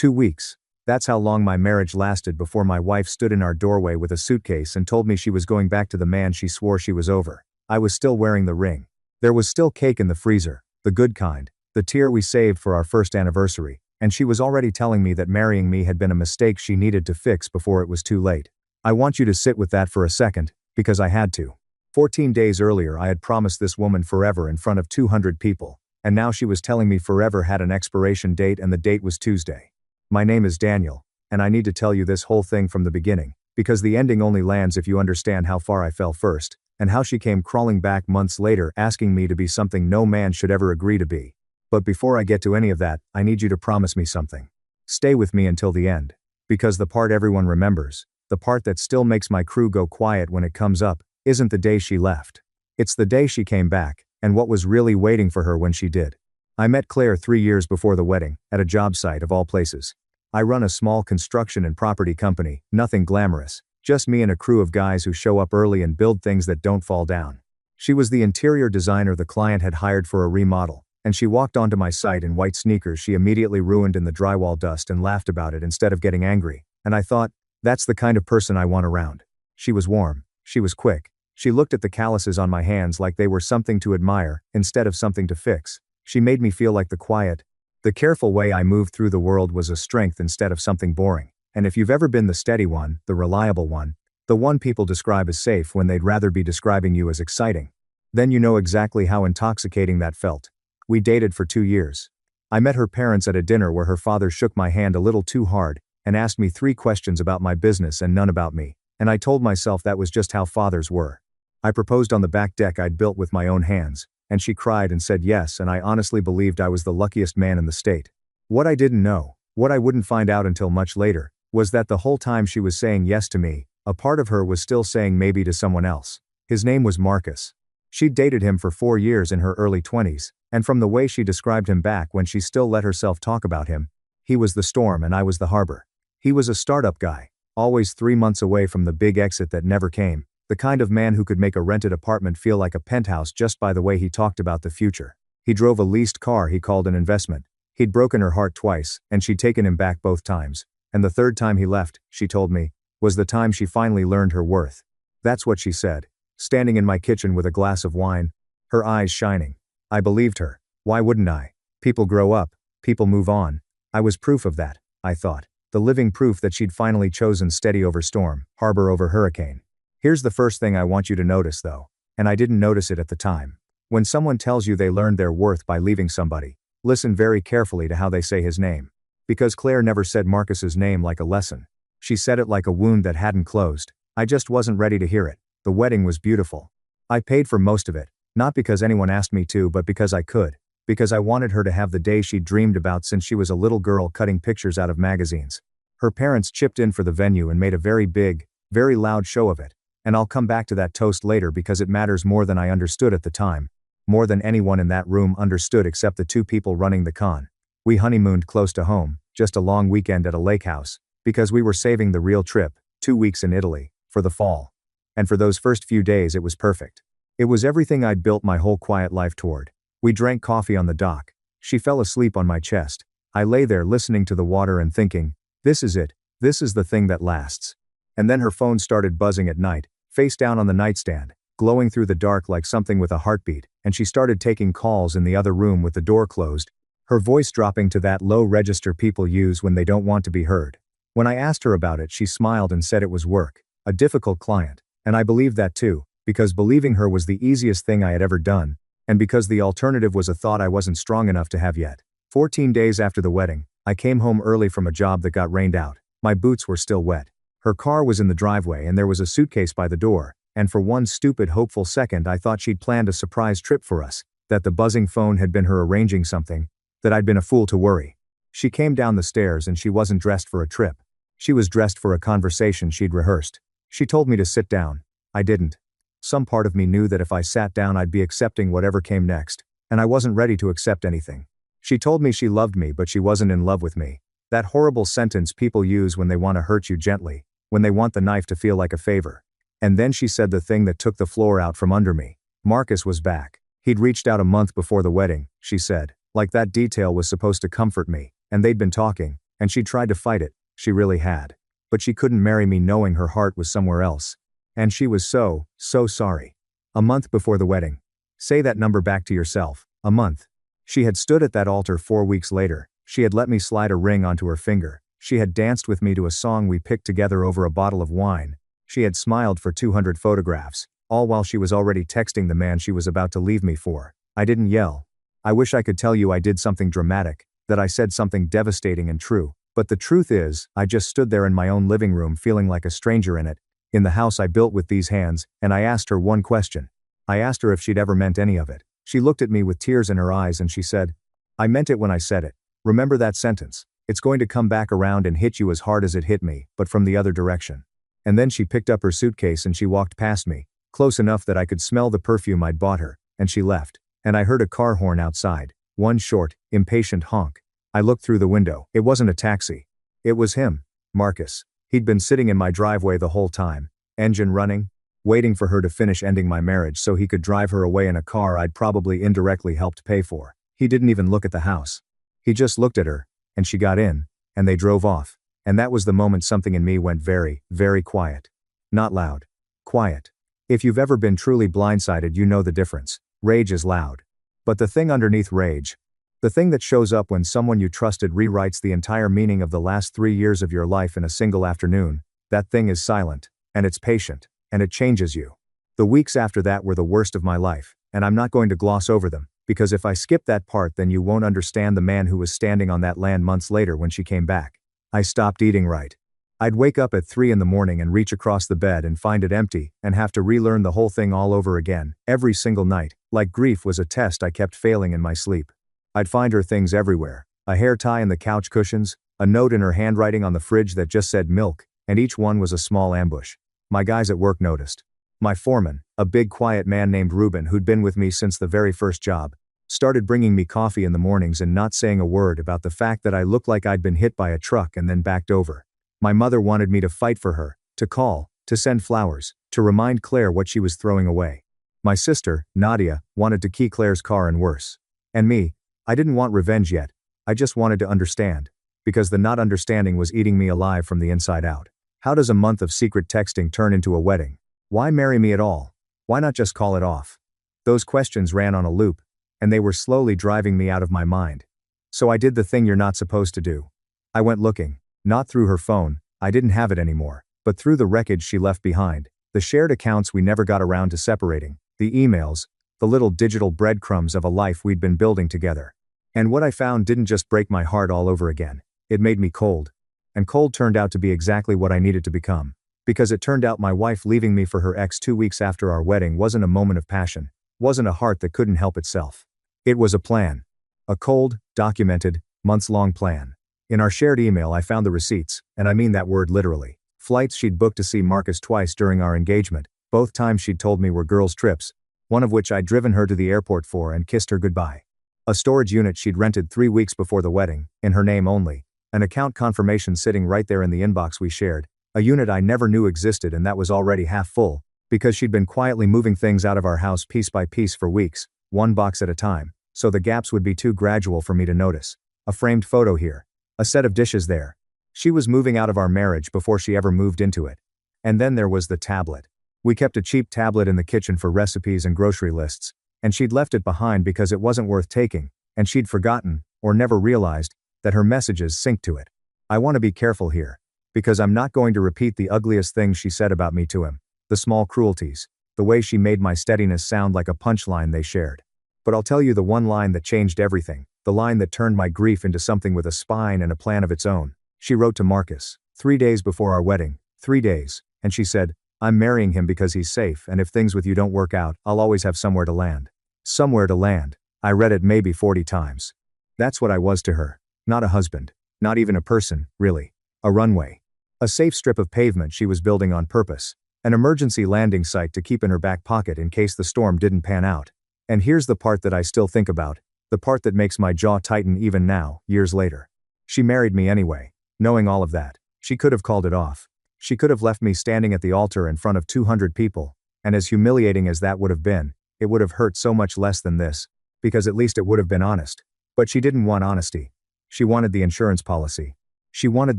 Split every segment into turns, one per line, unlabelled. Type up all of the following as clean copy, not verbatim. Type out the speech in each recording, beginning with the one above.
2 weeks. That's how long my marriage lasted before my wife stood in our doorway with a suitcase and told me she was going back to the man she swore she was over. I was still wearing the ring. There was still cake in the freezer, the good kind, the tier we saved for our first anniversary, and she was already telling me that marrying me had been a mistake she needed to fix before it was too late. I want you to sit with that for a second, because I had to. 14 days earlier I had promised this woman forever in front of 200 people, and now she was telling me forever had an expiration date and the date was Tuesday. My name is Daniel, and I need to tell you this whole thing from the beginning, because the ending only lands if you understand how far I fell first, and how she came crawling back months later asking me to be something no man should ever agree to be. But before I get to any of that, I need you to promise me something. Stay with me until the end. Because the part everyone remembers, the part that still makes my crew go quiet when it comes up, isn't the day she left. It's the day she came back, and what was really waiting for her when she did. I met Claire 3 years before the wedding, at a job site of all places. I run a small construction and property company, nothing glamorous, just me and a crew of guys who show up early and build things that don't fall down. She was the interior designer the client had hired for a remodel, and she walked onto my site in white sneakers she immediately ruined in the drywall dust and laughed about it instead of getting angry, and I thought, that's the kind of person I want around. She was warm, she was quick, she looked at the calluses on my hands like they were something to admire, instead of something to fix. She made me feel like the careful way I moved through the world was a strength instead of something boring. And if you've ever been the steady one, the reliable one, the one people describe as safe when they'd rather be describing you as exciting, then you know exactly how intoxicating that felt. We dated for 2 years. I met her parents at a dinner where her father shook my hand a little too hard and asked me 3 questions about my business and none about me, and I told myself that was just how fathers were. I proposed on the back deck I'd built with my own hands, and she cried and said yes, and I honestly believed I was the luckiest man in the state. What I didn't know, what I wouldn't find out until much later, was that the whole time she was saying yes to me, a part of her was still saying maybe to someone else. His name was Marcus. She'd dated him for 4 years in her early 20s, and from the way she described him back when she still let herself talk about him, he was the storm and I was the harbor. He was a startup guy, always 3 months away from the big exit that never came, the kind of man who could make a rented apartment feel like a penthouse just by the way he talked about the future. He drove a leased car he called an investment. He'd broken her heart twice, and she'd taken him back both times. And the third time he left, she told me, was the time she finally learned her worth. That's what she said, standing in my kitchen with a glass of wine, her eyes shining. I believed her. Why wouldn't I? People grow up, people move on. I was proof of that, I thought. The living proof that she'd finally chosen steady over storm, harbor over hurricane. Here's the first thing I want you to notice though, and I didn't notice it at the time. When someone tells you they learned their worth by leaving somebody, listen very carefully to how they say his name. Because Claire never said Marcus's name like a lesson. She said it like a wound that hadn't closed. I just wasn't ready to hear it. The wedding was beautiful. I paid for most of it, not because anyone asked me to but because I could. Because I wanted her to have the day she'd dreamed about since she was a little girl cutting pictures out of magazines. Her parents chipped in for the venue and made a very big, very loud show of it. And I'll come back to that toast later because it matters more than I understood at the time. More than anyone in that room understood except the 2 people running the con. We honeymooned close to home, just a long weekend at a lake house, because we were saving the real trip, 2 weeks in Italy, for the fall. And for those first few days it was perfect. It was everything I'd built my whole quiet life toward. We drank coffee on the dock. She fell asleep on my chest. I lay there listening to the water and thinking, this is it, this is the thing that lasts. And then her phone started buzzing at night, face down on the nightstand, glowing through the dark like something with a heartbeat, and she started taking calls in the other room with the door closed, her voice dropping to that low register people use when they don't want to be heard. When I asked her about it she smiled and said it was work, a difficult client, and I believed that too, because believing her was the easiest thing I had ever done, and because the alternative was a thought I wasn't strong enough to have yet. 14 days after the wedding, I came home early from a job that got rained out. My boots were still wet. Her car was in the driveway and there was a suitcase by the door, and for one stupid hopeful second I thought she'd planned a surprise trip for us, that the buzzing phone had been her arranging something, that I'd been a fool to worry. She came down the stairs and she wasn't dressed for a trip. She was dressed for a conversation she'd rehearsed. She told me to sit down. I didn't. Some part of me knew that if I sat down I'd be accepting whatever came next, and I wasn't ready to accept anything. She told me she loved me but she wasn't in love with me. That horrible sentence people use when they want to hurt you gently, when they want the knife to feel like a favor. And then she said the thing that took the floor out from under me. Marcus was back. He'd reached out a month before the wedding, she said, like that detail was supposed to comfort me, and they'd been talking, And she tried to fight it, she really had. But she couldn't marry me knowing her heart was somewhere else. And she was so sorry. A month before the wedding. Say that number back to yourself. A month. She had stood at that altar 4 weeks later. She had let me slide a ring onto her finger. She had danced with me to a song we picked together over a bottle of wine. She had smiled for 200 photographs, all while she was already texting the man she was about to leave me for. I didn't yell. I wish I could tell you I did something dramatic, that I said something devastating and true. But the truth is, I just stood there in my own living room feeling like a stranger in it, in the house I built with these hands, and I asked her one question. I asked her if she'd ever meant any of it. She looked at me with tears in her eyes and she said, "I meant it when I said it. Remember that sentence. It's going to come back around and hit you as hard as it hit me, but from the other direction." And then she picked up her suitcase and she walked past me, close enough that I could smell the perfume I'd bought her, and she left. And I heard a car horn outside, one short, impatient honk. I looked through the window. It wasn't a taxi. It was him, Marcus. He'd been sitting in my driveway the whole time, engine running, waiting for her to finish ending my marriage so he could drive her away in a car I'd probably indirectly helped pay for. He didn't even look at the house. He just looked at her, and she got in, and they drove off. And that was the moment something in me went very quiet. Not loud. Quiet. If you've ever been truly blindsided, you know the difference. Rage is loud. But the thing underneath rage, the thing that shows up when someone you trusted rewrites the entire meaning of the last 3 years of your life in a single afternoon, that thing is silent, and it's patient, and it changes you. The weeks after that were the worst of my life, and I'm not going to gloss over them, because if I skip that part then you won't understand the man who was standing on that land months later when she came back. I stopped eating right. I'd wake up at 3 in the morning and reach across the bed and find it empty, and have to relearn the whole thing all over again, every single night, like grief was a test I kept failing in my sleep. I'd find her things everywhere, a hair tie in the couch cushions, a note in her handwriting on the fridge that just said milk, and each one was a small ambush. My guys at work noticed. My foreman, a big quiet man named Ruben who'd been with me since the very first job, started bringing me coffee in the mornings and not saying a word about the fact that I looked like I'd been hit by a truck and then backed over. My mother wanted me to fight for her, to call, to send flowers, to remind Claire what she was throwing away. My sister, Nadia, wanted to key Claire's car and worse. And me, I didn't want revenge yet, I just wanted to understand. Because the not understanding was eating me alive from the inside out. How does a month of secret texting turn into a wedding? Why marry me at all? Why not just call it off? Those questions ran on a loop, and they were slowly driving me out of my mind. So I did the thing you're not supposed to do. I went looking, not through her phone, I didn't have it anymore, but through the wreckage she left behind, the shared accounts we never got around to separating, the emails, the little digital breadcrumbs of a life we'd been building together. And what I found didn't just break my heart all over again, it made me cold. And cold turned out to be exactly what I needed to become. Because it turned out my wife leaving me for her ex 2 weeks after our wedding wasn't a moment of passion, wasn't a heart that couldn't help itself. It was a plan. A cold, documented, months-long plan. In our shared email I found the receipts, and I mean that word literally. Flights she'd booked to see Marcus twice during our engagement, both times she'd told me were girls' trips, one of which I'd driven her to the airport for and kissed her goodbye. A storage unit she'd rented 3 weeks before the wedding, in her name only, an account confirmation sitting right there in the inbox we shared, a unit I never knew existed and that was already half full, because she'd been quietly moving things out of our house piece by piece for weeks, one box at a time, so the gaps would be too gradual for me to notice. A framed photo here. A set of dishes there. She was moving out of our marriage before she ever moved into it. And then there was the tablet. We kept a cheap tablet in the kitchen for recipes and grocery lists, and she'd left it behind because it wasn't worth taking, and she'd forgotten, or never realized, that her messages synced to it. I want to be careful here, because I'm not going to repeat the ugliest things she said about me to him, the small cruelties, the way she made my steadiness sound like a punchline they shared. But I'll tell you the one line that changed everything, the line that turned my grief into something with a spine and a plan of its own. She wrote to Marcus, 3 days before our wedding, 3 days, and she said, "I'm marrying him because he's safe, and if things with you don't work out, I'll always have somewhere to land." Somewhere to land. I read it maybe 40 times. That's what I was to her. Not a husband. Not even a person, really. A runway. A safe strip of pavement she was building on purpose. An emergency landing site to keep in her back pocket in case the storm didn't pan out. And here's the part that I still think about, the part that makes my jaw tighten even now, years later. She married me anyway. Knowing all of that, she could have called it off. She could have left me standing at the altar in front of 200 people, and as humiliating as that would have been, it would have hurt so much less than this, because at least it would have been honest. But she didn't want honesty. She wanted the insurance policy. She wanted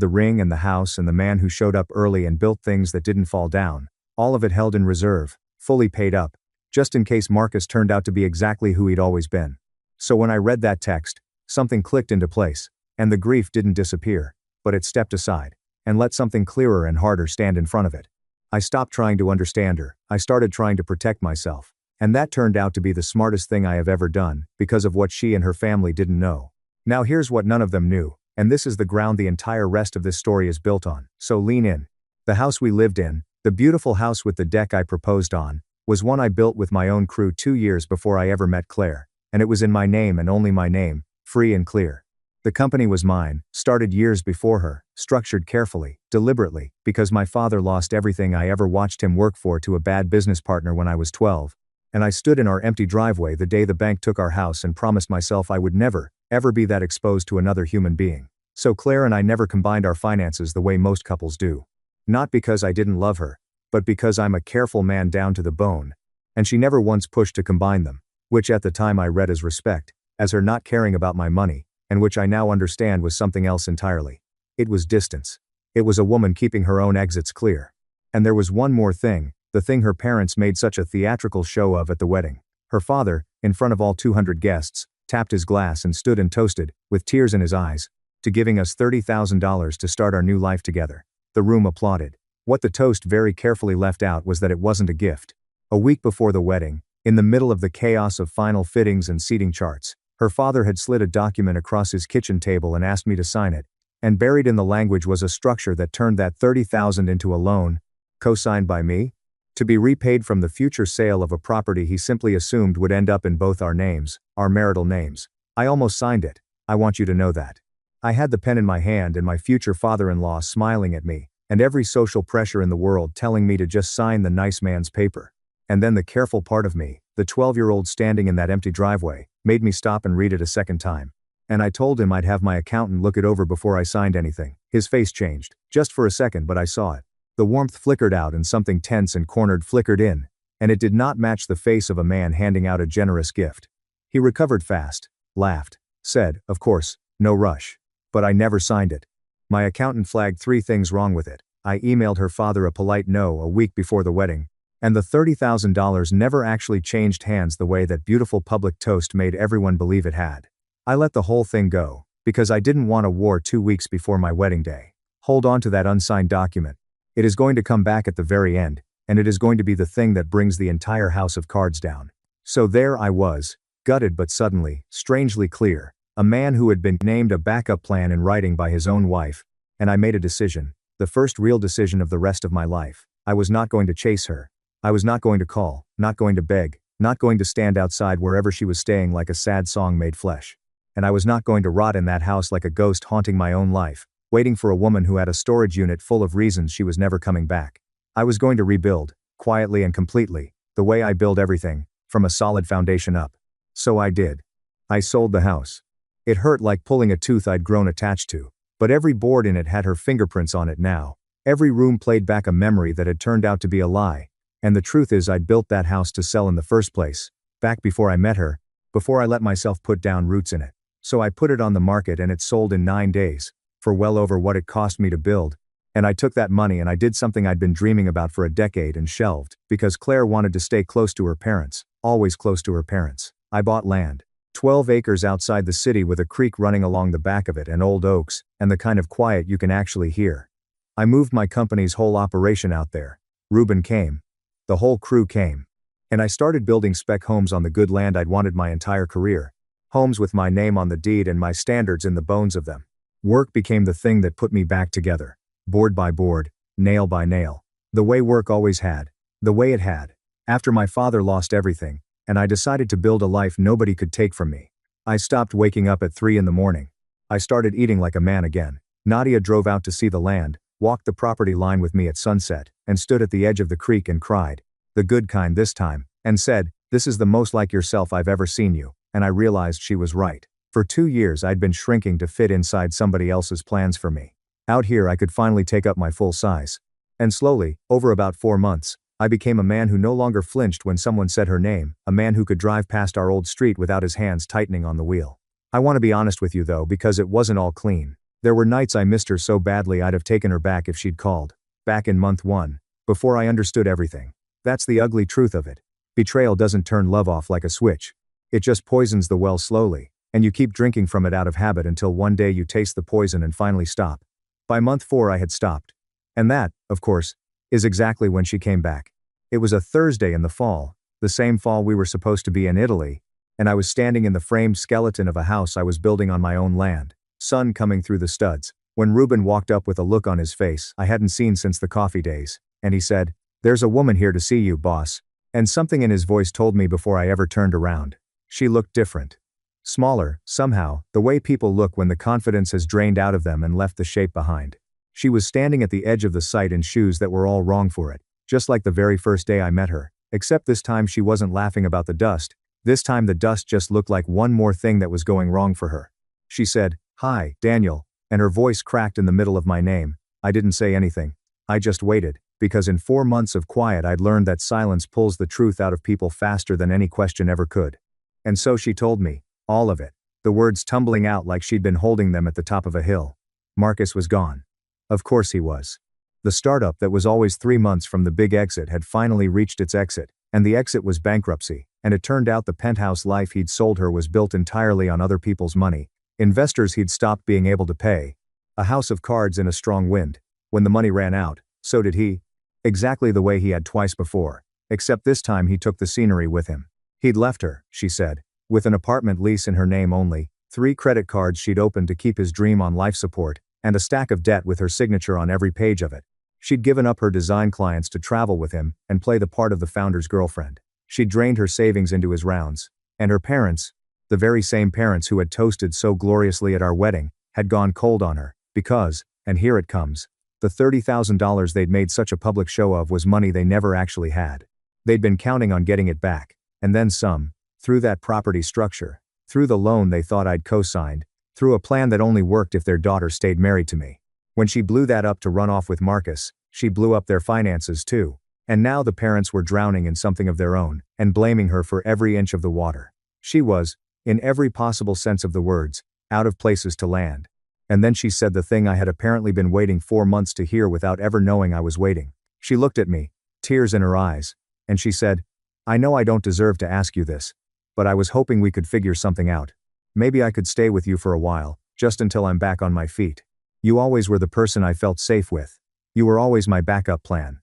the ring and the house and the man who showed up early and built things that didn't fall down, all of it held in reserve, fully paid up, just in case Marcus turned out to be exactly who he'd always been. So when I read that text, something clicked into place, and the grief didn't disappear, but it stepped aside, and let something clearer and harder stand in front of it. I stopped trying to understand her, I started trying to protect myself, and that turned out to be the smartest thing I have ever done, because of what she and her family didn't know. Now here's what none of them knew, and this is the ground the entire rest of this story is built on, so lean in. The house we lived in, the beautiful house with the deck I proposed on, was one I built with my own crew 2 years before I ever met Claire, and it was in my name and only my name, free and clear. The company was mine, started years before her, structured carefully, deliberately, because my father lost everything I ever watched him work for to a bad business partner when I was 12, and I stood in our empty driveway the day the bank took our house and promised myself I would never, ever be that exposed to another human being. So Claire and I never combined our finances the way most couples do. Not because I didn't love her, but because I'm a careful man down to the bone, and she never once pushed to combine them, which at the time I read as respect, as her not caring about my money, and which I now understand was something else entirely. It was distance. It was a woman keeping her own exits clear. And there was one more thing, the thing her parents made such a theatrical show of at the wedding. Her father, in front of all 200 guests, tapped his glass and stood and toasted, with tears in his eyes, to giving us $30,000 to start our new life together. The room applauded. What the toast very carefully left out was that it wasn't a gift. A week before the wedding, in the middle of the chaos of final fittings and seating charts, her father had slid a document across his kitchen table and asked me to sign it, and buried in the language was a structure that turned that $30,000 into a loan, co-signed by me, to be repaid from the future sale of a property he simply assumed would end up in both our names, our marital names. I almost signed it, I want you to know that. I had the pen in my hand and my future father-in-law smiling at me, and every social pressure in the world telling me to just sign the nice man's paper. And then the careful part of me, the 12-year-old standing in that empty driveway, made me stop and read it a second time. And I told him I'd have my accountant look it over before I signed anything. His face changed, just for a second, but I saw it. The warmth flickered out and something tense and cornered flickered in, and it did not match the face of a man handing out a generous gift. He recovered fast, laughed, said, "Of course, no rush." But I never signed it. My accountant flagged 3 things wrong with it. I emailed her father a polite no a week before the wedding, and the $30,000 never actually changed hands the way that beautiful public toast made everyone believe it had. I let the whole thing go, because I didn't want a war 2 weeks before my wedding day. Hold on to that unsigned document. It is going to come back at the very end, and it is going to be the thing that brings the entire house of cards down. So there I was, gutted but suddenly, strangely clear, a man who had been named a backup plan in writing by his own wife, and I made a decision, the first real decision of the rest of my life. I was not going to chase her. I was not going to call, not going to beg, not going to stand outside wherever she was staying like a sad song made flesh. And I was not going to rot in that house like a ghost haunting my own life, waiting for a woman who had a storage unit full of reasons she was never coming back. I was going to rebuild, quietly and completely, the way I build everything, from a solid foundation up. So I did. I sold the house. It hurt like pulling a tooth I'd grown attached to, but every board in it had her fingerprints on it now. Every room played back a memory that had turned out to be a lie. And the truth is I'd built that house to sell in the first place, back before I met her, before I let myself put down roots in it. So I put it on the market and it sold in 9 days, for well over what it cost me to build. And I took that money and I did something I'd been dreaming about for a decade and shelved, because Claire wanted to stay close to her parents, always close to her parents. I bought land. 12 acres outside the city with a creek running along the back of it and old oaks, and the kind of quiet you can actually hear. I moved my company's whole operation out there. Ruben came. The whole crew came. And I started building spec homes on the good land I'd wanted my entire career. Homes with my name on the deed and my standards in the bones of them. Work became the thing that put me back together. Board by board, nail by nail. The way work always had. The way it had. After my father lost everything, and I decided to build a life nobody could take from me. I stopped waking up at 3 in the morning. I started eating like a man again. Nadia drove out to see the land, walked the property line with me at sunset, and stood at the edge of the creek and cried. The good kind this time, and said, "This is the most like yourself I've ever seen you," and I realized she was right. For 2 years I'd been shrinking to fit inside somebody else's plans for me. Out here I could finally take up my full size. And slowly, over about 4 months, I became a man who no longer flinched when someone said her name, a man who could drive past our old street without his hands tightening on the wheel. I want to be honest with you though, because it wasn't all clean. There were nights I missed her so badly I'd have taken her back if she'd called. Back in month 1. Before I understood everything. That's the ugly truth of it. Betrayal doesn't turn love off like a switch. It just poisons the well slowly, and you keep drinking from it out of habit until one day you taste the poison and finally stop. By month 4 I had stopped. And that, of course, is exactly when she came back. It was a Thursday in the fall, the same fall we were supposed to be in Italy, and I was standing in the framed skeleton of a house I was building on my own land, sun coming through the studs, when Reuben walked up with a look on his face I hadn't seen since the coffee days, and he said, "There's a woman here to see you, boss." And something in his voice told me before I ever turned around. She looked different. Smaller, somehow, the way people look when the confidence has drained out of them and left the shape behind. She was standing at the edge of the site in shoes that were all wrong for it, just like the very first day I met her, except this time she wasn't laughing about the dust. This time the dust just looked like one more thing that was going wrong for her. She said, "Hi, Daniel," and her voice cracked in the middle of my name. I didn't say anything. I just waited, because in 4 months of quiet I'd learned that silence pulls the truth out of people faster than any question ever could. And so she told me, all of it, the words tumbling out like she'd been holding them at the top of a hill. Marcus was gone. Of course he was. The startup that was always 3 months from the big exit had finally reached its exit, and the exit was bankruptcy, and it turned out the penthouse life he'd sold her was built entirely on other people's money, investors he'd stopped being able to pay, a house of cards in a strong wind. When the money ran out, so did he. Exactly the way he had twice before, except this time he took the scenery with him. He'd left her, she said, with an apartment lease in her name only, 3 credit cards she'd opened to keep his dream on life support, and a stack of debt with her signature on every page of it. She'd given up her design clients to travel with him and play the part of the founder's girlfriend. She'd drained her savings into his rounds, and her parents, the very same parents who had toasted so gloriously at our wedding, had gone cold on her, because, and here it comes, the $30,000 they'd made such a public show of was money they never actually had. They'd been counting on getting it back, and then some, through that property structure, through the loan they thought I'd co-signed, through a plan that only worked if their daughter stayed married to me. When she blew that up to run off with Marcus, she blew up their finances too, and now the parents were drowning in something of their own, and blaming her for every inch of the water. She was, in every possible sense of the words, out of places to land. And then she said the thing I had apparently been waiting 4 months to hear without ever knowing I was waiting. She looked at me, tears in her eyes, and she said, "I know I don't deserve to ask you this, but I was hoping we could figure something out. Maybe I could stay with you for a while, just until I'm back on my feet. You always were the person I felt safe with. You were always my backup plan."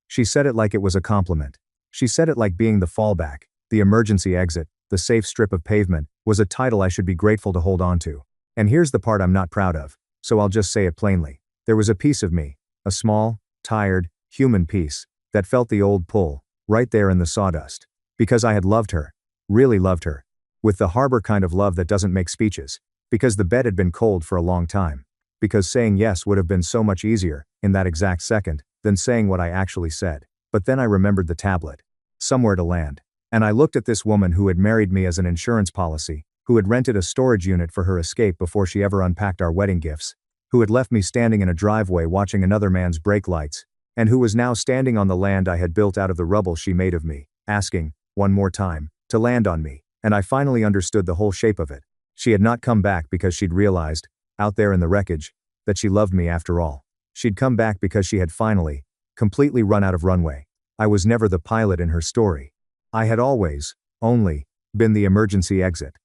She said it like it was a compliment. She said it like being the fallback, the emergency exit, the safe strip of pavement, was a title I should be grateful to hold on to. And here's the part I'm not proud of, so I'll just say it plainly. There was a piece of me, a small, tired, human piece, that felt the old pull, right there in the sawdust. Because I had loved her, really loved her, with the harbor kind of love that doesn't make speeches, because the bed had been cold for a long time, because saying yes would have been so much easier, in that exact second, than saying what I actually said. But then I remembered the tablet. Somewhere to land. And I looked at this woman who had married me as an insurance policy, who had rented a storage unit for her escape before she ever unpacked our wedding gifts, who had left me standing in a driveway watching another man's brake lights, and who was now standing on the land I had built out of the rubble she made of me, asking, one more time, to land on me, and I finally understood the whole shape of it. She had not come back because she'd realized, out there in the wreckage, that she loved me after all. She'd come back because she had finally, completely run out of runway. I was never the pilot in her story. I had always, only, been the emergency exit.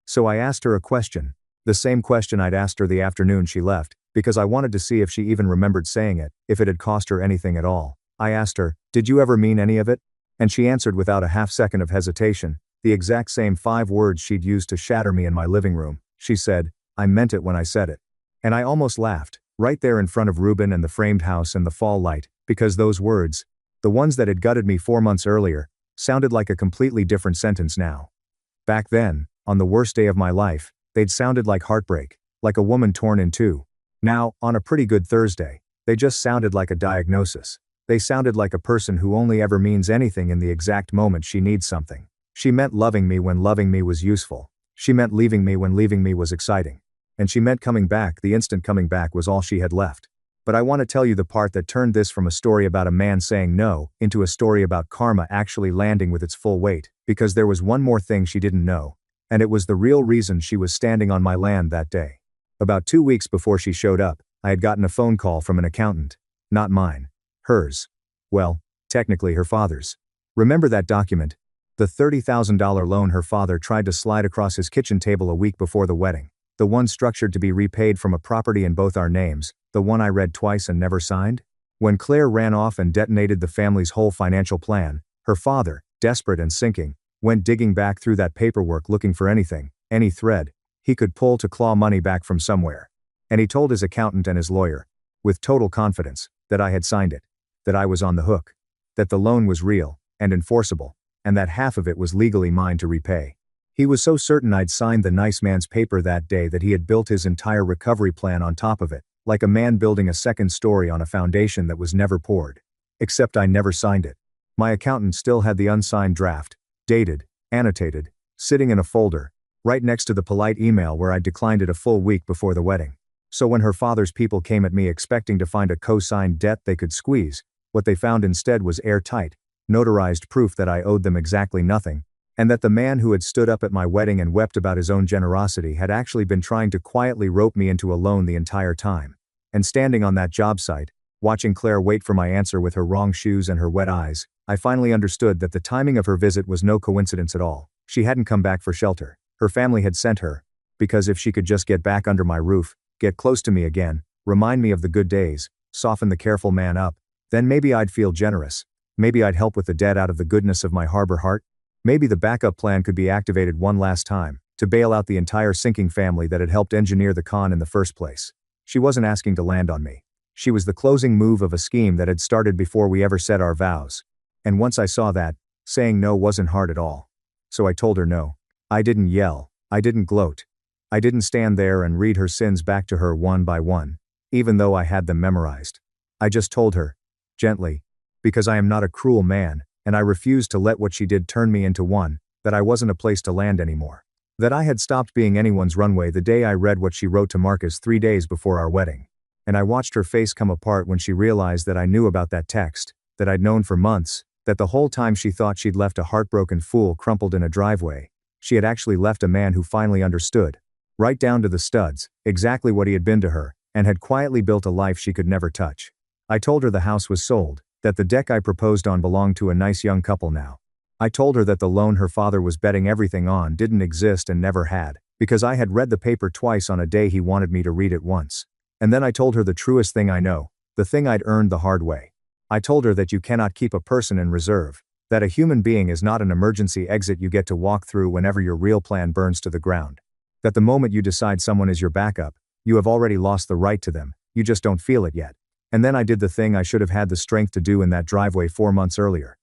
So I asked her a question, the same question I'd asked her the afternoon she left, because I wanted to see if she even remembered saying it, if it had cost her anything at all. I asked her, "Did you ever mean any of it?" And she answered without a half second of hesitation, the exact same 5 words she'd used to shatter me in my living room. She said, "I meant it when I said it." And I almost laughed, right there in front of Reuben and the framed house and the fall light, because those words, the ones that had gutted me 4 months earlier, sounded like a completely different sentence now. Back then, on the worst day of my life, they'd sounded like heartbreak, like a woman torn in two. Now, on a pretty good Thursday, they just sounded like a diagnosis. They sounded like a person who only ever means anything in the exact moment she needs something. She meant loving me when loving me was useful. She meant leaving me when leaving me was exciting. And she meant coming back the instant coming back was all she had left. But I want to tell you the part that turned this from a story about a man saying no into a story about karma actually landing with its full weight, because there was one more thing she didn't know. And it was the real reason she was standing on my land that day. About 2 weeks before she showed up, I had gotten a phone call from an accountant. Not mine. Hers. Well, technically her father's. Remember that document? The $30,000 loan her father tried to slide across his kitchen table a week before the wedding. The one structured to be repaid from a property in both our names, the one I read twice and never signed? When Claire ran off and detonated the family's whole financial plan, her father, desperate and sinking, went digging back through that paperwork looking for anything, any thread, he could pull to claw money back from somewhere. And he told his accountant and his lawyer, with total confidence, that I had signed it, that I was on the hook, that the loan was real and enforceable, and that half of it was legally mine to repay. He was so certain I'd signed the nice man's paper that day that he had built his entire recovery plan on top of it, like a man building a second story on a foundation that was never poured. Except I never signed it. My accountant still had the unsigned draft, dated, annotated, sitting in a folder, right next to the polite email where I declined it a full week before the wedding. So when her father's people came at me expecting to find a co-signed debt they could squeeze, what they found instead was airtight, notarized proof that I owed them exactly nothing, and that the man who had stood up at my wedding and wept about his own generosity had actually been trying to quietly rope me into a loan the entire time. And standing on that job site, watching Claire wait for my answer with her wrong shoes and her wet eyes, I finally understood that the timing of her visit was no coincidence at all. She hadn't come back for shelter. Her family had sent her, because if she could just get back under my roof, get close to me again, remind me of the good days, soften the careful man up, then maybe I'd feel generous. Maybe I'd help with the debt out of the goodness of my harbor heart. Maybe the backup plan could be activated one last time, to bail out the entire sinking family that had helped engineer the con in the first place. She wasn't asking to land on me. She was the closing move of a scheme that had started before we ever said our vows. And once I saw that, saying no wasn't hard at all. So I told her no. I didn't yell. I didn't gloat. I didn't stand there and read her sins back to her one by one, even though I had them memorized. I just told her, gently, because I am not a cruel man, and I refused to let what she did turn me into one, that I wasn't a place to land anymore. That I had stopped being anyone's runway the day I read what she wrote to Marcus 3 days before our wedding. And I watched her face come apart when she realized that I knew about that text, that I'd known for months, that the whole time she thought she'd left a heartbroken fool crumpled in a driveway, she had actually left a man who finally understood, right down to the studs, exactly what he had been to her, and had quietly built a life she could never touch. I told her the house was sold, that the deck I proposed on belonged to a nice young couple now. I told her that the loan her father was betting everything on didn't exist and never had, because I had read the paper twice on a day he wanted me to read it once. And then I told her the truest thing I know, the thing I'd earned the hard way. I told her that you cannot keep a person in reserve, that a human being is not an emergency exit you get to walk through whenever your real plan burns to the ground. That the moment you decide someone is your backup, you have already lost the right to them, you just don't feel it yet. And then I did the thing I should have had the strength to do in that driveway 4 months earlier.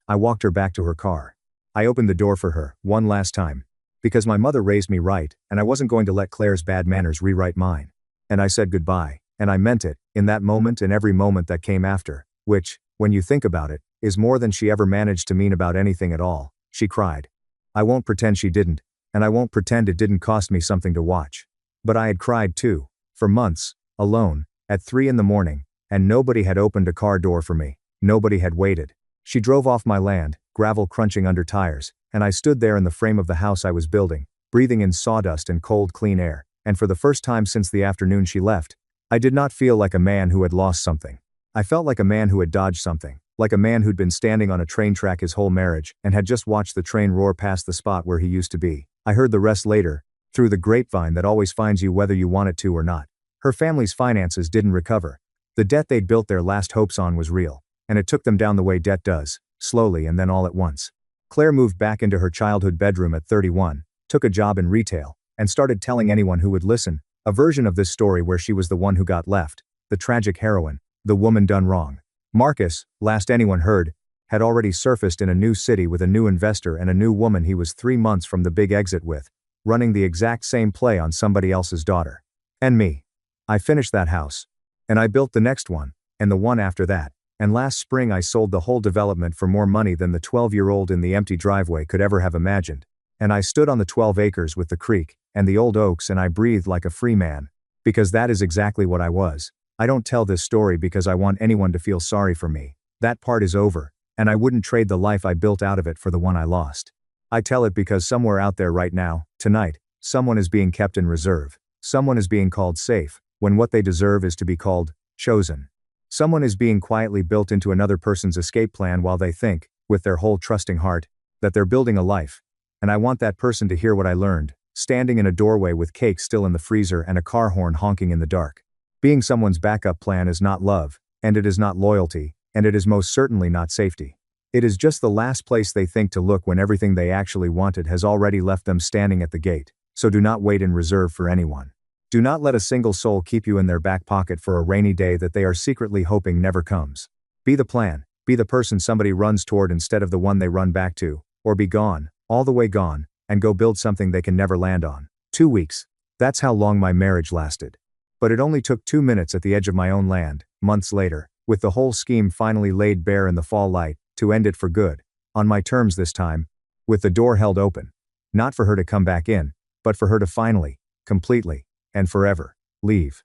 I walked her back to her car. I opened the door for her, one last time. Because my mother raised me right, and I wasn't going to let Claire's bad manners rewrite mine. And I said goodbye, and I meant it, in that moment and every moment that came after, which, when you think about it, is more than she ever managed to mean about anything at all. She cried. I won't pretend she didn't, and I won't pretend it didn't cost me something to watch. But I had cried too, for months, alone, at 3 a.m, and nobody had opened a car door for me, nobody had waited. She drove off my land, gravel crunching under tires, and I stood there in the frame of the house I was building, breathing in sawdust and cold clean air, and for the first time since the afternoon she left, I did not feel like a man who had lost something. I felt like a man who had dodged something, like a man who'd been standing on a train track his whole marriage and had just watched the train roar past the spot where he used to be. I heard the rest later, through the grapevine that always finds you whether you want it to or not. Her family's finances didn't recover. The debt they'd built their last hopes on was real, and it took them down the way debt does, slowly and then all at once. Claire moved back into her childhood bedroom at 31, took a job in retail, and started telling anyone who would listen, a version of this story where she was the one who got left, the tragic heroine, the woman done wrong. Marcus, last anyone heard, had already surfaced in a new city with a new investor and a new woman he was 3 months from the big exit with, running the exact same play on somebody else's daughter. And me. I finished that house. And I built the next one, and the one after that, and last spring I sold the whole development for more money than the 12-year-old in the empty driveway could ever have imagined. And I stood on the 12 acres with the creek, and the old oaks, and I breathed like a free man. Because that is exactly what I was. I don't tell this story because I want anyone to feel sorry for me. That part is over, and I wouldn't trade the life I built out of it for the one I lost. I tell it because somewhere out there right now, tonight, someone is being kept in reserve. Someone is being called safe, when what they deserve is to be called chosen. Someone is being quietly built into another person's escape plan while they think, with their whole trusting heart, that they're building a life. And I want that person to hear what I learned, standing in a doorway with cake still in the freezer and a car horn honking in the dark. Being someone's backup plan is not love, and it is not loyalty, and it is most certainly not safety. It is just the last place they think to look when everything they actually wanted has already left them standing at the gate, so do not wait in reserve for anyone. Do not let a single soul keep you in their back pocket for a rainy day that they are secretly hoping never comes. Be the plan, be the person somebody runs toward instead of the one they run back to, or be gone, all the way gone, and go build something they can never land on. 2 weeks. That's how long my marriage lasted. But it only took 2 minutes at the edge of my own land, months later, with the whole scheme finally laid bare in the fall light, to end it for good, on my terms this time, with the door held open. Not for her to come back in, but for her to finally, completely, and forever, leave.